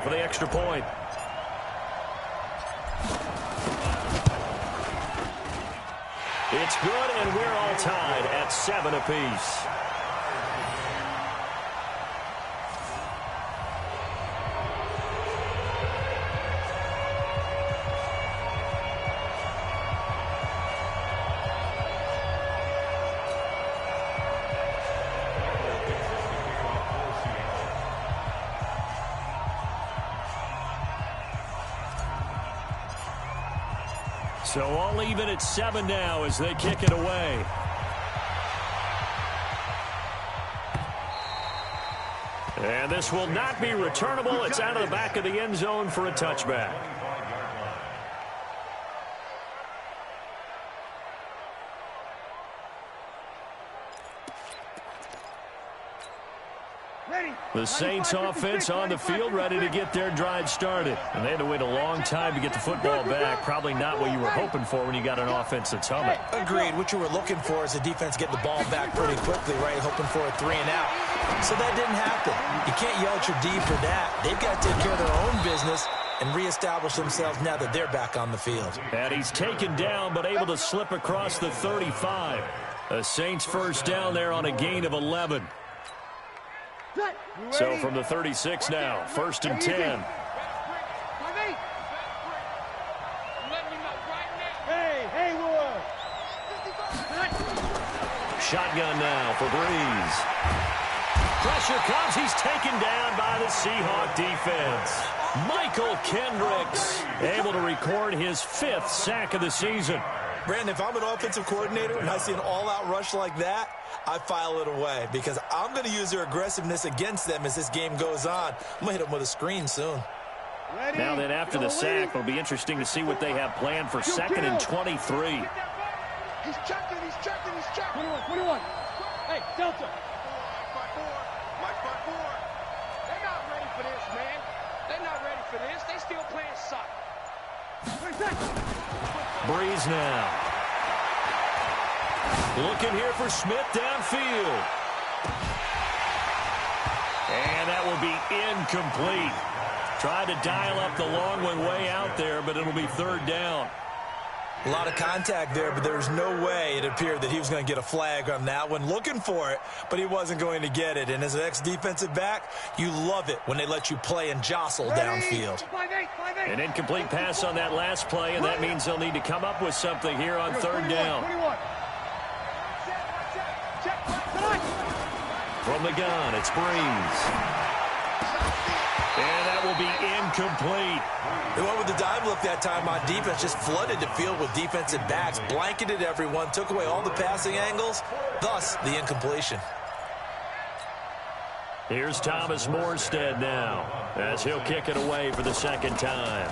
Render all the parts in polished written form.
For the extra point. It's good, and we're all tied at 7 apiece. So all even at 7 now as they kick it away. And this will not be returnable. It's out of the back of the end zone for a touchback. The Saints offense on the field, ready to get their drive started. And they had to wait a long time to get the football back. Probably not what you were hoping for when you got an offense that's humming. Agreed. What you were looking for is the defense getting the ball back pretty quickly, right? Hoping for a 3 and out. So that didn't happen. You can't yell at your D for that. They've got to take care of their own business and reestablish themselves now that they're back on the field. And he's taken down but able to slip across the 35. The Saints first down there on a gain of 11. So from the 36 now, 1st and 10. Shotgun now for Breeze. Pressure comes. He's taken down by the Seahawk defense. Michael Kendricks able to record his 5th sack of the season. Brandon, if I'm an offensive coordinator and I see an all-out rush like that, I file it away because I'm going to use their aggressiveness against them as this game goes on. I'm going to hit them with a screen soon. Now then, after the sack, it'll be interesting to see what they have planned for 2nd and 23. He's checking, he's checking, he's checking. 21. Hey, Delta. Mike 4. They're not ready for this, man. They're not ready for this. They still playing soccer. Breeze now. Looking here for Smith downfield. And that will be incomplete. Tried to dial up the long one way out there, but it'll be 3rd down. A lot of contact there, but there's no way it appeared that he was going to get a flag on that one. Looking for it, but he wasn't going to get it. And as an ex-defensive back, you love it when they let you play and jostle downfield. An incomplete pass on that last play, and that means they'll need to come up with something here on 3rd down. From the gun, it's Breeze. And that will be incomplete. They went with the dive look that time on defense, just flooded the field with defensive backs, blanketed everyone, took away all the passing angles, thus the incompletion. Here's Thomas Morstead now as he'll kick it away for the 2nd time.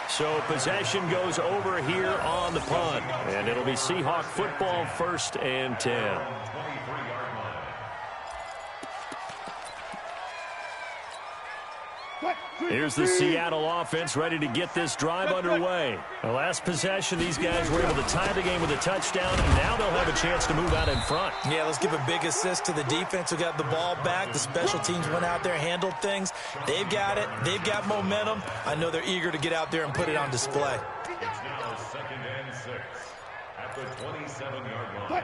So possession goes over here on the punt, and it'll be Seahawk football 1st and 10. Here's the Seattle offense ready to get this drive underway. The last possession, these guys were able to tie the game with a touchdown, and now they'll have a chance to move out in front. Yeah, let's give a big assist to the defense who got the ball back. The special teams went out there, handled things. They've got it. They've got momentum. I know they're eager to get out there and put it on display.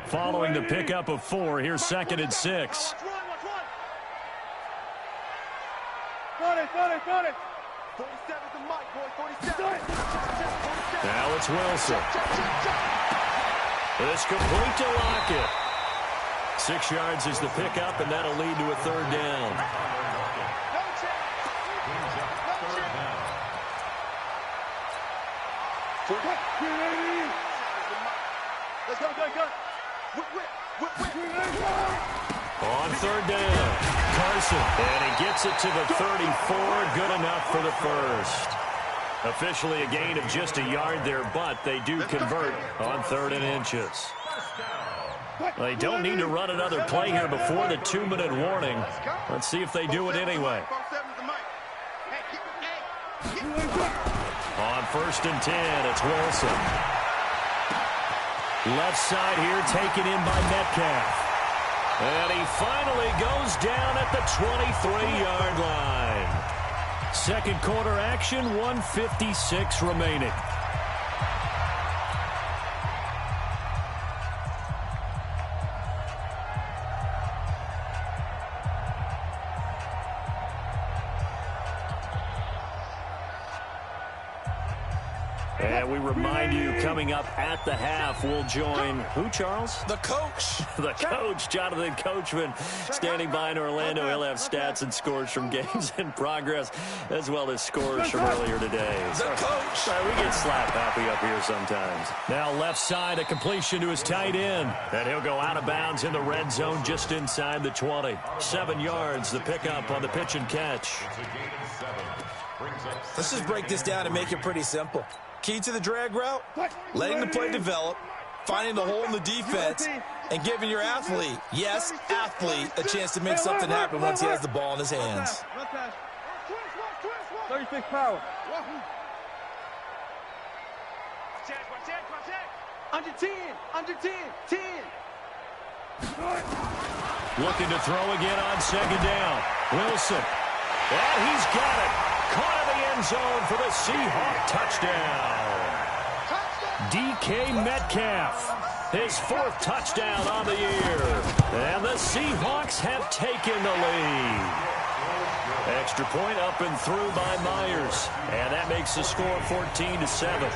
Following the pickup of 4, here's 2nd and 6. Got it. 47's the mic, boy. 47. Now it's Wilson. It's complete to Lockett. 6 yards is the pickup, and that'll lead to a 3rd down. Let's go. On 3rd down, Carson, and he gets it to the 34, good enough for the 1st. Officially a gain of just a yard there, but they do convert on 3rd and inches. They don't need to run another play here before the 2-minute warning. Let's see if they do it anyway. On 1st and 10, it's Wilson. Left side here taken in by Metcalf. And he finally goes down at the 23-yard line. Second quarter action, 1:56 remaining. And we remind you, coming up at the half, we'll join who, Charles? The coach. The coach, Jonathan Coachman, standing by in Orlando. He'll have stats and scores from games in progress, as well as scores from earlier today. The coach. Sorry, we get slap happy up here sometimes. Now left side, a completion to his tight end. And he'll go out of bounds in the red zone just inside the 20. 7 yards, the pickup on the pitch and catch. Let's just break this down and make it pretty simple. Key to the drag route, letting the play develop, finding the hole in the defense, and giving your athlete, yes, athlete, a chance to make something happen once he has the ball in his hands. 36 power. Under 10, under 10, 10. Looking to throw again on second down. Wilson. And he's got it. Caught in the end zone for the Seahawk touchdown. DK Metcalf, his 4th touchdown on the year. And the Seahawks have taken the lead. Extra point up and through by Myers. And that makes the score 14-7.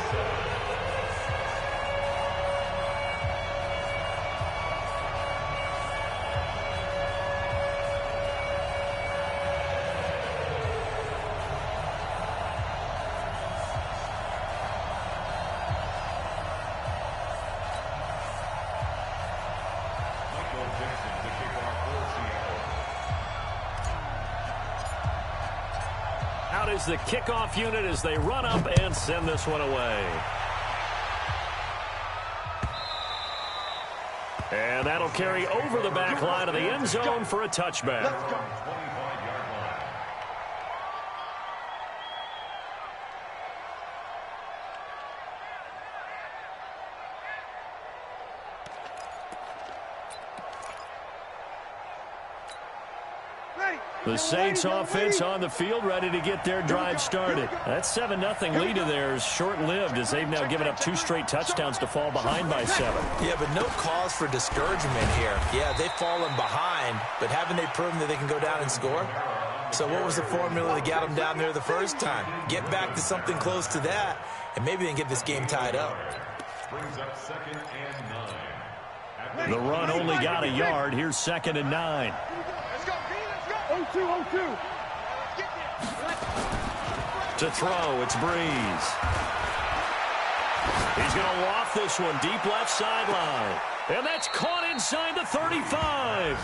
Out is the kickoff unit as they run up and send this one away. And that'll carry over the back line of the end zone for a touchback. The Saints offense on the field, ready to get their drive started. That 7-0 lead of theirs short-lived as they've now given up 2 straight touchdowns to fall behind by 7. Yeah, but no cause for discouragement here. Yeah, they've fallen behind, but haven't they proven that they can go down and score? So what was the formula that got them down there the first time? Get back to something close to that, and maybe they can get this game tied up. Brings up 2nd and 9. The run only got a yard. Here's 2nd and 9. 0-2. To throw, it's Breeze. He's going to loft this one deep left sideline. And that's caught inside the 35.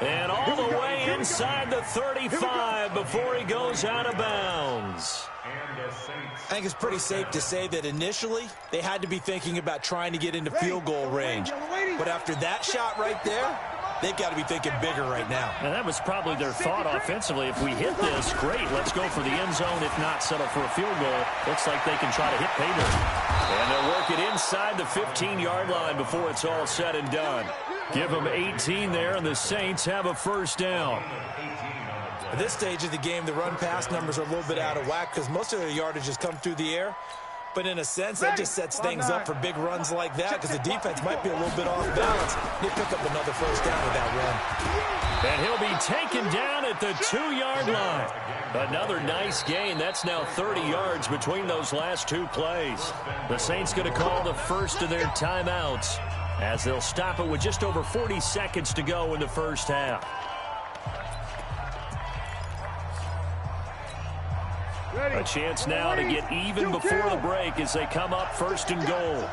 And all the way inside the 35 before he goes out of bounds. I think it's pretty safe to say that initially they had to be thinking about trying to get into field goal range. But after that shot right there, they've got to be thinking bigger right now. And that was probably their thought offensively. If we hit this, great, let's go for the end zone. If not, settle for a field goal. Looks like they can try to hit pay dirt. And they'll work it inside the 15-yard line before it's all said and done. Give them 18 there, and the Saints have a first down. At this stage of the game, the run-pass numbers are a little bit out of whack because most of their yardage has come through the air. But in a sense, that just sets things up for big runs like that because the defense might be a little bit off balance. They pick up another first down with that run. And he'll be taken down at the 2-yard line. Another nice gain. That's now 30 yards between those last 2 plays. The Saints going to call the first of their timeouts as they'll stop it with just over 40 seconds to go in the first half. A chance now to get even before the break as they come up 1st and goal.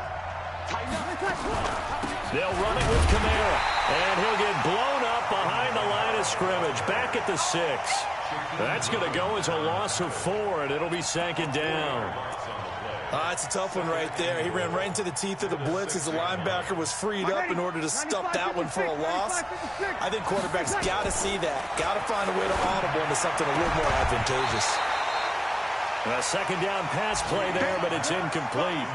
They'll run it with Kamara, and he'll get blown up behind the line of scrimmage, back at the 6. That's going to go as a loss of 4, and it'll be 2nd down. It's a tough one right there. He ran right into the teeth of the blitz as the linebacker was freed up in order to stuff that one for a loss. I think quarterbacks got to see that, got to find a way to audible into something a little more advantageous. A second down pass play there, but it's incomplete.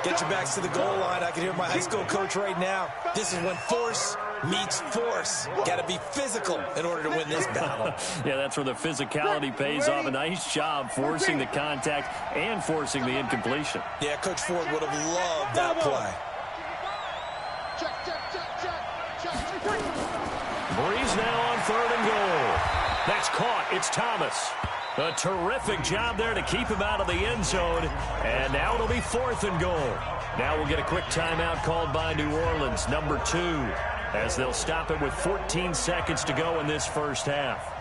Get your backs to the goal line. I can hear my high school coach right now. This is when force meets force. Got to be physical in order to win this battle. Yeah, that's where the physicality pays off. A nice job forcing the contact and forcing the incompletion. Yeah, Coach Ford would have loved that play. Breeze now on 3rd and goal. That's caught. It's Thomas. A terrific job there to keep him out of the end zone. And now it'll be 4th and goal. Now we'll get a quick timeout called by New Orleans, number 2, as they'll stop it with 14 seconds to go in this first half.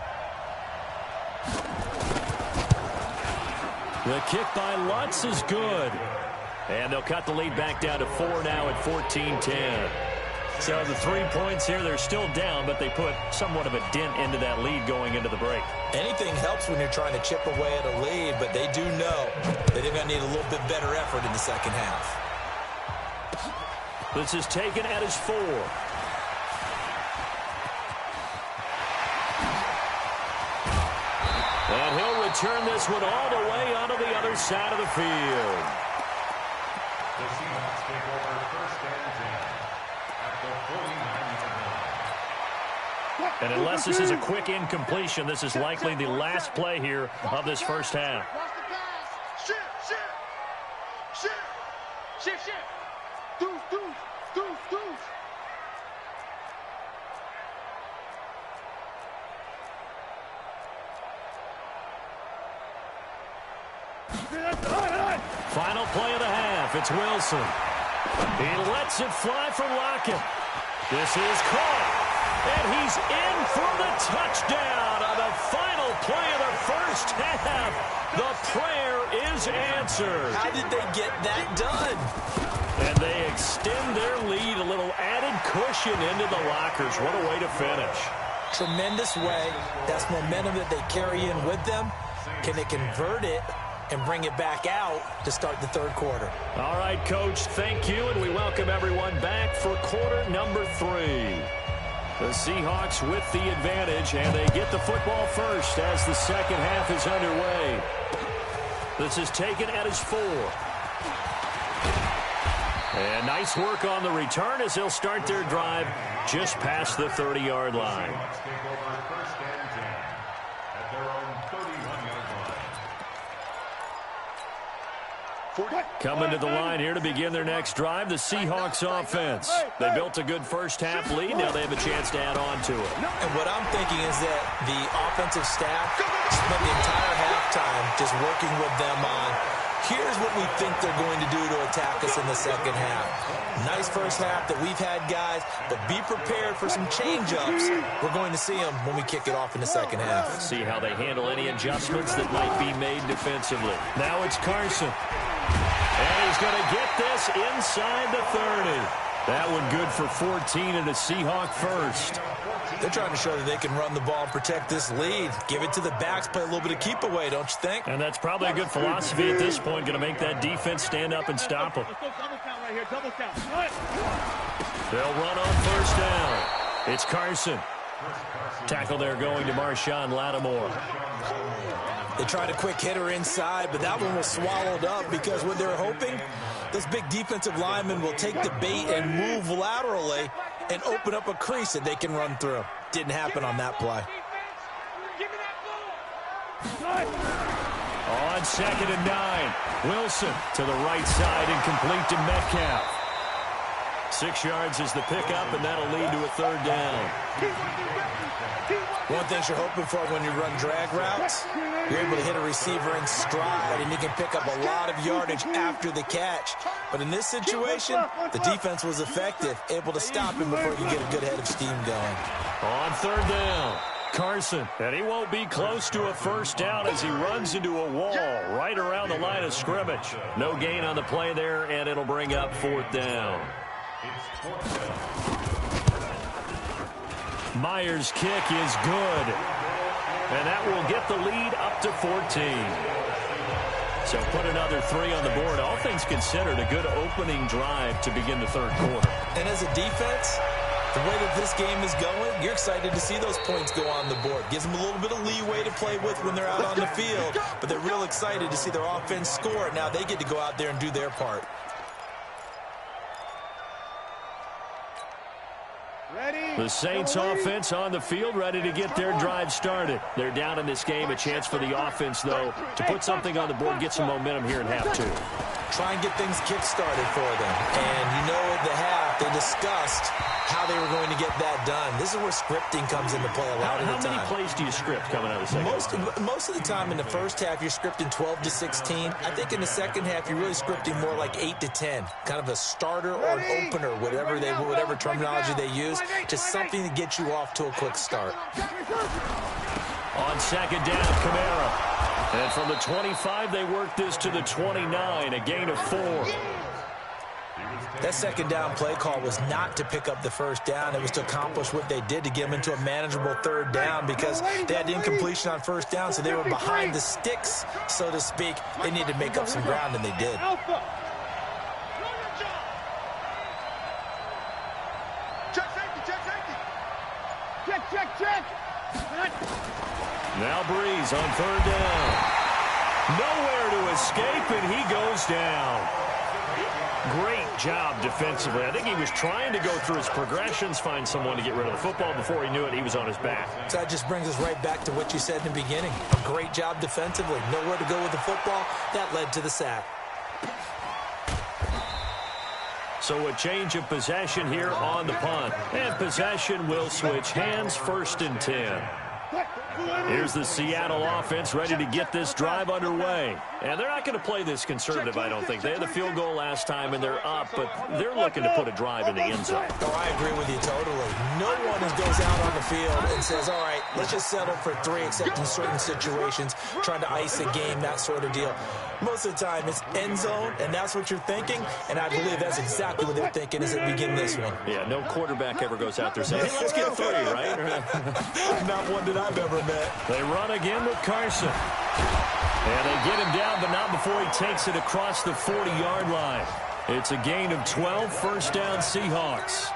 The kick by Lutz is good. And they'll cut the lead back down to 4 now at 14-10. So the 3 points here, they're still down, but they put somewhat of a dent into that lead going into the break. Anything helps when you're trying to chip away at a lead, but they do know that they're going to need a little bit better effort in the second half. This is taken at his 4. And he'll return this one all the way onto the other side of the field. The Seahawks take over 1st and 10 at the 49-yard line. And unless this is a quick incompletion, this is likely the last play here of this first half. Shift. Deuce. Final play of the half. It's Wilson. He lets it fly from Lockett. This is caught. And he's in for the touchdown on the final play of the first half. The prayer is answered. How did they get that done? And they extend their lead, a little added cushion into the lockers. What a way to finish. Tremendous way. That's momentum that they carry in with them. Can they convert it and bring it back out to start the 3rd quarter? All right, Coach, thank you, and we welcome everyone back for quarter number 3. The Seahawks with the advantage, and they get the football first as the second half is underway. This is taken at his 4. And nice work on the return as they'll start their drive just past the 30-yard line. Seahawks take over 1st and 10 at their own 31-yard line. Coming to the line here to begin their next drive, the Seahawks offense. They built a good first half lead. Now they have a chance to add on to it. And what I'm thinking is that the offensive staff spent the entire halftime just working with them on, here's what we think they're going to do to attack us in the second half. Nice first half that we've had, guys, but be prepared for some change-ups. We're going to see them when we kick it off in the second half. See how they handle any adjustments that might be made defensively. Now it's Carson. And he's going to get this inside the 30. That one good for 14 and a Seahawk first. They're trying to show that they can run the ball and protect this lead. Give it to the backs, play a little bit of keep away, don't you think? And that's probably a good philosophy at this point, going to make that defense stand up and stop them. They'll run on 1st down. It's Carson. Tackle there going to Marshawn Lattimore. They tried a quick hitter inside, but that one was swallowed up because what they're hoping, this big defensive lineman will take the bait and move laterally and open up a crease that they can run through. Didn't happen on that play. On 2nd and 9, Wilson to the right side and complete to Metcalf. 6 yards is the pickup, and that'll lead to a 3rd down. One thing you're hoping for when you run drag routes, you're able to hit a receiver in stride, and you can pick up a lot of yardage after the catch. But in this situation, the defense was effective, able to stop him before you get a good head of steam going. On 3rd down, Carson. And he won't be close to a first down as he runs into a wall right around the line of scrimmage. No gain on the play there, and it'll bring up 4th down. It's 4th down. Myers' kick is good. And that will get the lead up to 14. So put another 3 on the board. All things considered, a good opening drive to begin the 3rd quarter. And as a defense, The way that this game is going, you're excited to see those points go on the board. Gives them a little bit of leeway to play with when they're out on the field, but they're real excited to see their offense score. Now they get to go out there and do their part. The Saints offense on the field, ready to get their drive started. They're down in this game. A chance for the offense, though, to put something on the board, get some momentum here in half two. Try and get things kick-started for them. And you know at the half, they discussed how they were going to get that done. This is where scripting comes into play a lot of the time. How many plays do you script coming out of the second half? Most of the time in the first half, you're scripting 12 to 16. I think in the second half, you're really scripting more like 8 to 10. Kind of a starter or an opener, whatever terminology they use. Just something to get you off to a quick start. On second down, Kamara. And from the 25, they work this to the 29, a gain of 4. That second down play call was not to pick up the first down. It was to accomplish what they did to get them into a manageable third down because they had incompletion on first down, so they were behind the sticks, so to speak. They needed to make up some ground, and they did. Check. Now Breeze on third down. Nowhere to escape, and he goes down. Great job defensively. I think he was trying to go through his progressions, find someone to get rid of the football. Before he knew it, he was on his back. So that just brings us right back to what you said in the beginning. A great job defensively. Nowhere to go with the football. That led to the sack. So a change of possession here on the punt. And possession will switch hands, 1st and 10. Here's the Seattle offense ready to get this drive underway. And they're not going to play this conservative, I don't think. They had the field goal last time, and they're up, but they're looking to put a drive in the end zone. Oh, I agree with you totally. No one goes out on the field and says, all right, let's just settle for 3, except in certain situations, trying to ice a game, that sort of deal. Most of the time, it's end zone, and that's what you're thinking, and I believe that's exactly what they're thinking as they begin this one. Yeah, no quarterback ever goes out there saying, hey, let's get 3, right? Not one that I've ever met. They run again with Carson. And they get him down, but not before he takes it across the 40-yard line. It's a gain of 12, 1st down Seahawks.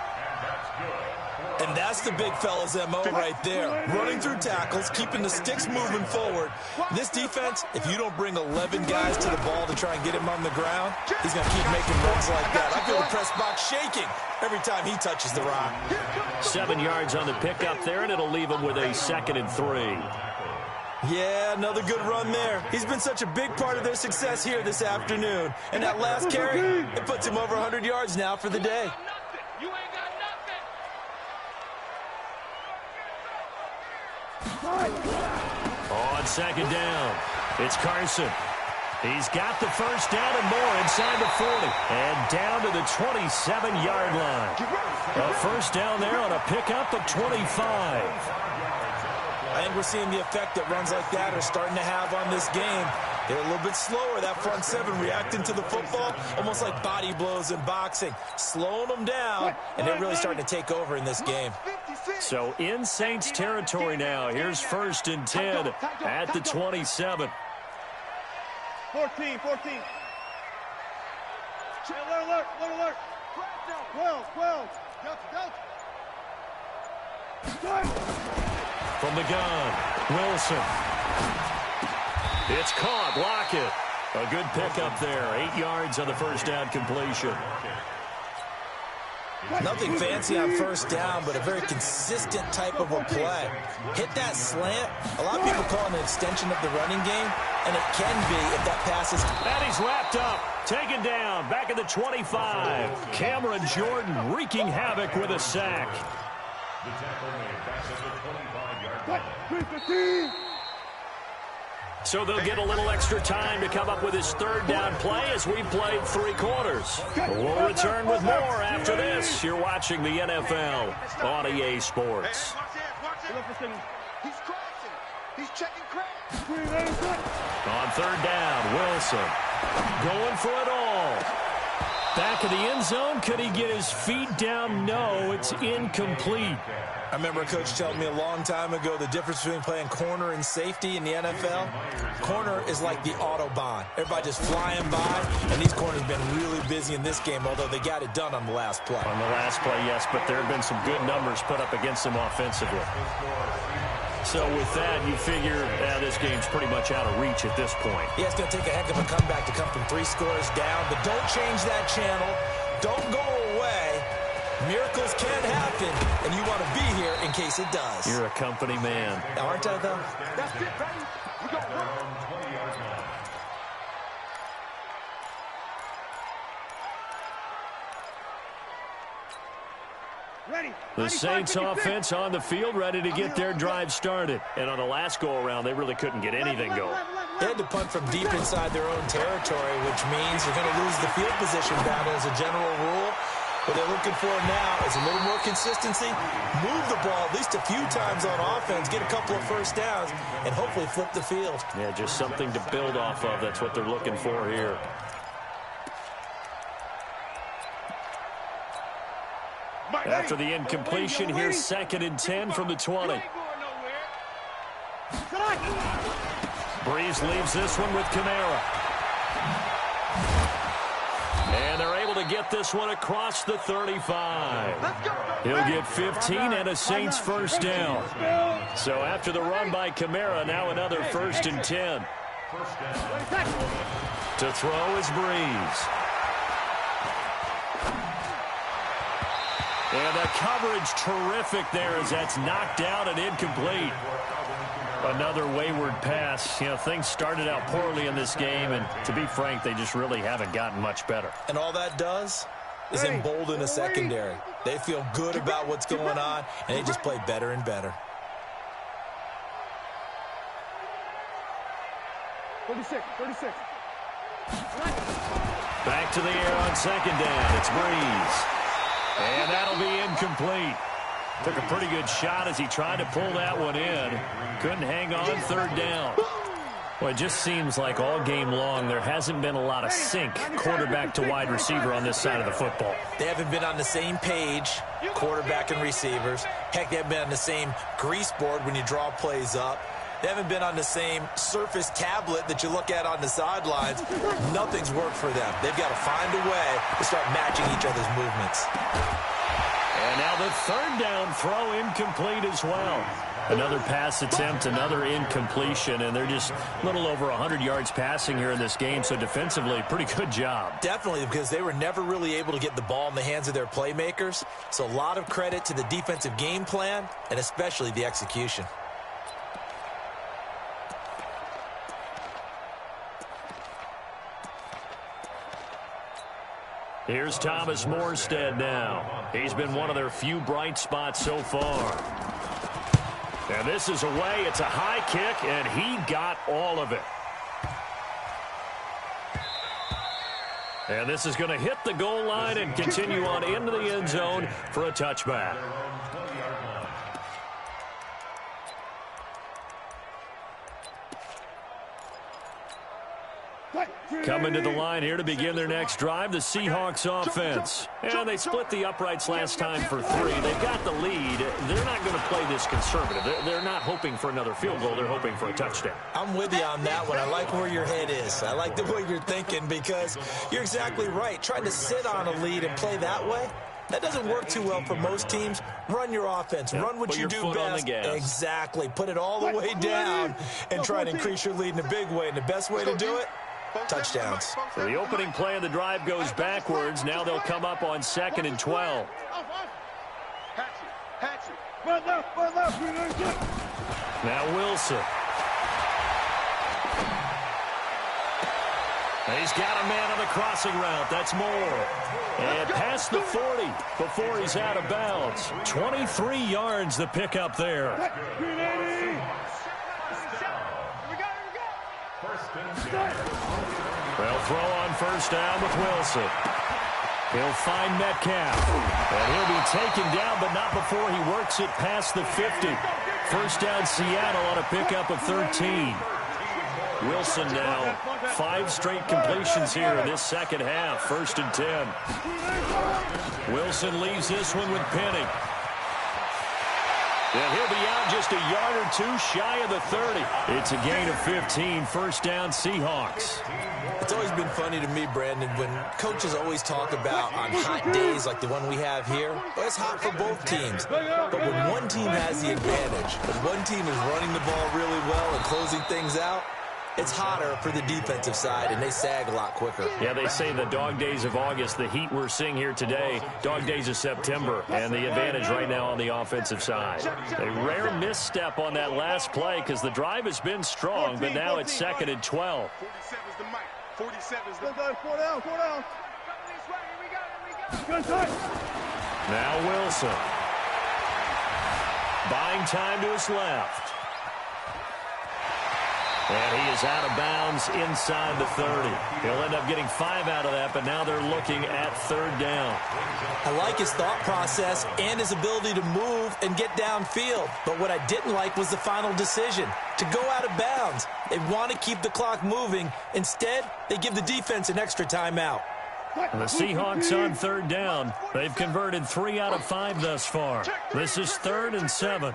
And that's the big fella's MO right there. Running through tackles, keeping the sticks moving forward. This defense, if you don't bring 11 guys to the ball to try and get him on the ground, he's going to keep making runs like that. I feel the press box shaking every time he touches the rock. 7 yards on the pickup there, and it'll leave him with a 2nd and 3. Yeah, another good run there. He's been such a big part of their success here this afternoon. And that last carry, it puts him over 100 yards now for the day. On second down, it's Carson. He's got the 1st down and more inside the 40. And down to the 27-yard line. A 1st down there on a pickup of 25. I think we're seeing the effect that runs like that are starting to have on this game. They're a little bit slower, that front 7 reacting to the football, almost like body blows in boxing, slowing them down, and they're really starting to take over in this game. So in Saints territory now. Here's 1st and 10 at the 27. 14. Alert. 12. From the gun, Wilson. It's caught. Lockett. A good pickup there. 8 yards on the 1st down completion. Nothing fancy on 1st down, but a very consistent type of a play. Hit that slant. A lot of people call it an extension of the running game, and it can be if that pass is... And he's wrapped up. Taken down. Back at the 25. Cameron Jordan wreaking havoc with a sack. The tackle made back at the 25-yard line. So they'll get a little extra time to come up with his 3rd down play as we played 3 quarters. We'll return with more after this. You're watching the NFL on EA Sports. He's crossing. He's checking cracks. On 3rd down, Wilson going for it all. Back of the end zone. Could he get his feet down? No, it's incomplete. I remember a coach telling me a long time ago the difference between playing corner and safety in the NFL. Corner is like the Autobahn. Everybody just flying by, and these corners have been really busy in this game, although they got it done on the last play. On the last play, yes, but there have been some good numbers put up against them offensively. So with that, you figure this game's pretty much out of reach at this point. Yeah, it's going to take a heck of a comeback to come from 3 scores down, but don't change that channel. Don't go away. Miracles can happen, and you want to be here in case it does. You're a company man. Aren't I, though? That's it, baby. We got The Saints offense on the field, ready to get their drive started. And on the last go-around, they really couldn't get anything going. They had to punt from deep inside their own territory, which means you're going to lose the field position battle as a general rule. What they're looking for now is a little more consistency, move the ball at least a few times on offense, get a couple of first downs, and hopefully flip the field. Yeah, just something to build off of. That's what they're looking for here. After the incompletion, here's 2nd and 10 from the 20. Breeze leaves this one with Kamara. And they're able to get this one across the 35. He'll get 15 and a Saints first down. So after the run by Kamara, now another 1st and 10. To throw is Breeze. And the coverage terrific there as that's knocked out and incomplete. Another wayward pass. You know, things started out poorly in this game, and to be frank, they just really haven't gotten much better. And all that does is embolden the secondary. They feel good about what's going on, and they just play better and better. 36. Back to the air on 2nd down. It's Breeze. And that'll be incomplete. Took a pretty good shot as he tried to pull that one in. Couldn't hang on 3rd down. Well, it just seems like all game long there hasn't been a lot of sync quarterback to wide receiver on this side of the football. They haven't been on the same page, quarterback and receivers. Heck, they haven't been on the same grease board when you draw plays up. They haven't been on the same Surface tablet that you look at on the sidelines. Nothing's worked for them. They've got to find a way to start matching each other's movements. And now the 3rd down throw incomplete as well. Another pass attempt, another incompletion, and they're just a little over 100 yards passing here in this game, so defensively, pretty good job. Definitely, because they were never really able to get the ball in the hands of their playmakers. So a lot of credit to the defensive game plan, and especially the execution. Here's Thomas Morstead now. He's been one of their few bright spots so far. And this is away. It's a high kick, and he got all of it. And this is going to hit the goal line and continue on into the end zone for a touchback. Coming to the line here to begin their next drive, the Seahawks offense. And they split the uprights last time for 3. They've got the lead. They're not going to play this conservative. They're not hoping for another field goal. They're hoping for a touchdown. I'm with you on that one. I like where your head is. I like the way you're thinking because you're exactly right. Trying to sit on a lead and play that way, that doesn't work too well for most teams. Run your offense. Run what you do best. Exactly. Put it all the way down and try to increase your lead in a big way. And the best way to do it, touchdowns. So the opening play of the drive goes backwards. Now they'll come up on 2nd and 12. Now Wilson. He's got a man on the crossing route. That's Moore. And past the 40 before he's out of bounds. 23 yards the pickup there. They'll throw on 1st down with Wilson. He'll find Metcalf. And he'll be taken down, but not before he works it past the 50. 1st down Seattle on a pickup of 13. Wilson now 5 straight completions here in this 2nd half. 1st and 10. Wilson leaves this one with Penny. And he'll be out just a yard or two shy of the 30. It's a gain of 15, first down Seahawks. It's always been funny to me, Brandon, when coaches always talk about on hot days like the one we have here, well, it's hot for both teams. But when one team has the advantage, when one team is running the ball really well and closing things out, it's hotter for the defensive side, and they sag a lot quicker. Yeah, they say the dog days of August, the heat we're seeing here today, dog days of September, and the advantage right now on the offensive side. A rare misstep on that last play because the drive has been strong, but now it's 2nd and 12. 47's the mic. 47's the mic. 4 down, 4 down. Now Wilson. Buying time to his left. And he is out of bounds inside the 30. He'll end up getting 5 out of that, but now they're looking at 3rd down. I like his thought process and his ability to move and get downfield. But what I didn't like was the final decision, to go out of bounds. They want to keep the clock moving. Instead, they give the defense an extra timeout. And the Seahawks on 3rd down. They've converted 3 out of 5 thus far. This is 3rd and 7.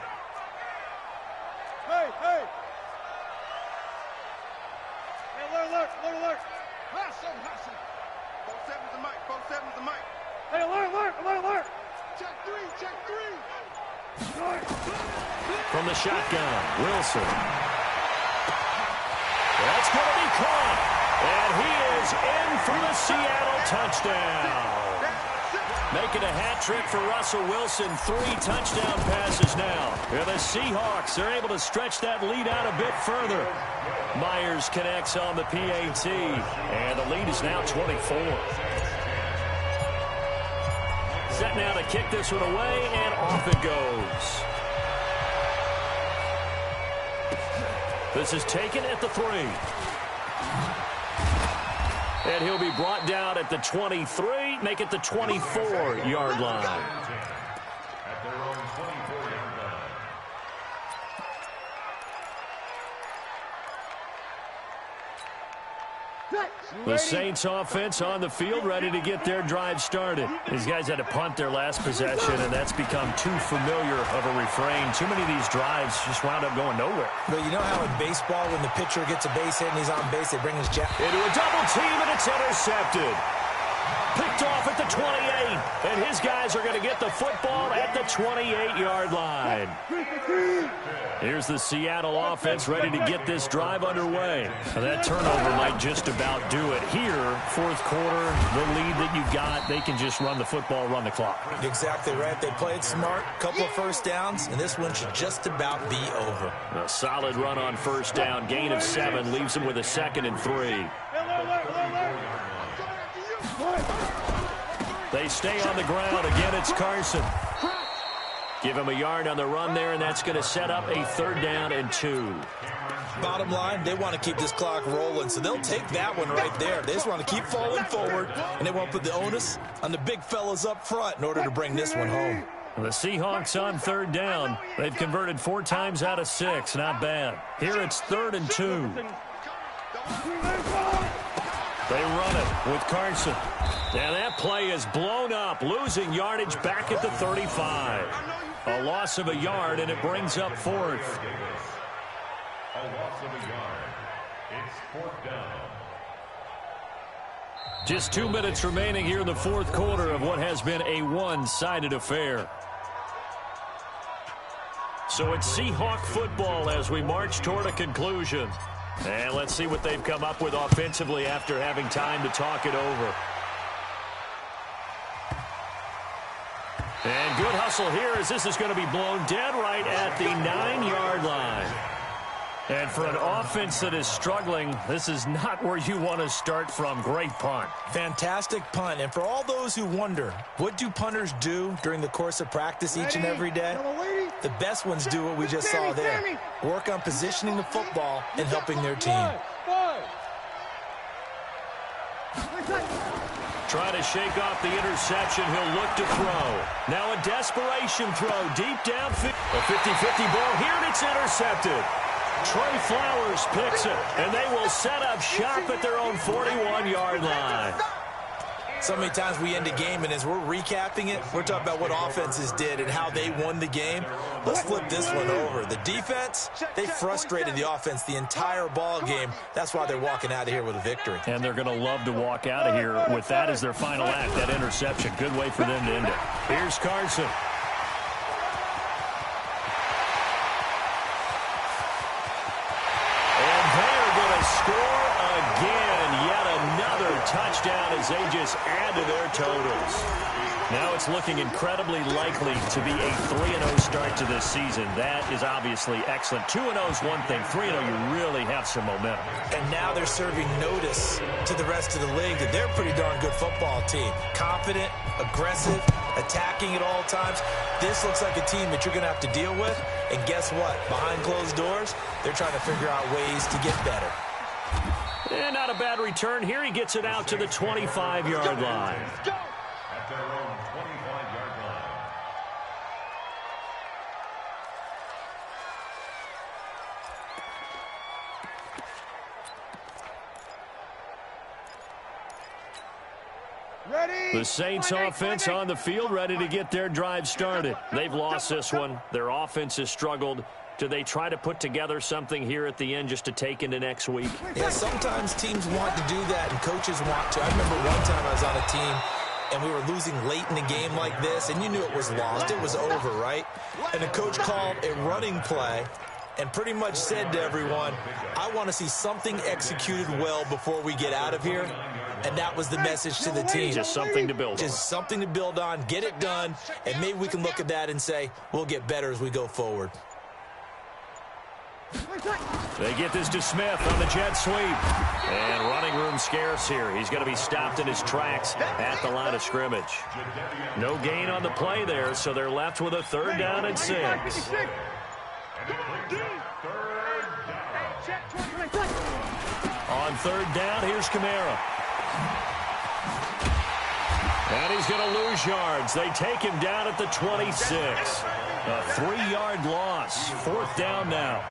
alert. Hustle. 47's the mic. 47's the mic. Hey, alert. Check three. From the shotgun, Wilson. That's going to be caught. And he is in for the Seattle touchdown. Making a hat trick for Russell Wilson. 3 touchdown passes now. And the Seahawks are able to stretch that lead out a bit further. Myers connects on the PAT. And the lead is now 24. Set now to kick this one away, and off it goes. This is taken at the 3. And he'll be brought down at the 23, make it the 24-yard line. At their own 24-yard line. The Saints offense on the field, ready to get their drive started. These guys had to punt their last possession, and that's become too familiar of a refrain. Too many of these drives just wound up going nowhere. But you know how in baseball, when the pitcher gets a base hit and he's on base, they bring his jack into a double team, and it's intercepted. Picked off at the 28, and his guys are going to get the football at the 28-yard line. Here's the Seattle offense ready to get this drive underway. That turnover might just about do it. Here, 4th quarter, the lead that you got, they can just run the football, run the clock. Exactly right. They played smart, couple of first downs, and this one should just about be over. A solid run on first down, gain of 7, leaves them with a 2nd and 3. They stay on the ground. Again, it's Carson. Give him a yard on the run there, and that's going to set up a 3rd down and 2. Bottom line, they want to keep this clock rolling, so they'll take that one right there. They just want to keep falling forward, and they want to put the onus on the big fellas up front in order to bring this one home. The Seahawks on 3rd down. They've converted 4 times out of 6. Not bad. Here it's 3rd and 2. They run it with Carson. And that play is blown up, losing yardage back at the 35. A loss of a yard, and it brings up 4th. A loss of a yard. It's 4th down. Just 2 minutes remaining here in the 4th quarter of what has been a one-sided affair. So it's Seahawk football as we march toward a conclusion. And let's see what they've come up with offensively after having time to talk it over. And good hustle here as this is going to be blown dead right at the 9-yard line. And for an offense that is struggling, this is not where you want to start from. Great punt. Fantastic punt. And for all those who wonder, what do punters do during the course of practice each and every day? The best ones do what we just saw there. Work on positioning the football and helping their team. Trying to shake off the interception. He'll look to throw. Now a desperation throw deep downfield. A 50-50 ball here, and it's intercepted. Trey Flowers picks it, and they will set up shop at their own 41-yard line. So many times we end a game, and as we're recapping it, we're talking about what offenses did and how they won the game. Let's flip this one over. The defense, they frustrated the offense the entire ball game. That's why they're walking out of here with a victory. And they're going to love to walk out of here with that as their final act, that interception. Good way for them to end it. Here's Carson. And they're going to score again. Yet another touchdown as they just add to their totals. Now it's looking incredibly likely to be a 3-0 start to this season. That is obviously excellent. 2-0 is one thing. 3-0, you really have some momentum. And now they're serving notice to the rest of the league that they're a pretty darn good football team. Confident, aggressive, attacking at all times. This looks like a team that you're going to have to deal with. And guess what? Behind closed doors, they're trying to figure out ways to get better. And not a bad return. Here he gets it out to the 25-yard line. At their own 25-yard line. Ready? The Saints offense on the field, ready to get their drive started. They've lost this one. Their offense has struggled. Do they try to put together something here at the end just to take into next week? Yeah, sometimes teams want to do that and coaches want to. I remember one time I was on a team and we were losing late in the game like this, and you knew it was lost. It was over, right? And the coach called a running play and pretty much said to everyone, I want to see something executed well before we get out of here. And that was the message to the team. Just something to build on. Just something to build on, get it done, and maybe we can look at that and say, we'll get better as we go forward. They get this to Smith on the jet sweep. And running room scarce here. He's going to be stopped in his tracks at the line of scrimmage. No gain on the play there, so they're left with a 3rd down and 6. On 3rd down, here's Kamara. And he's going to lose yards. They take him down at the 26. A 3-yard loss. 4th down now.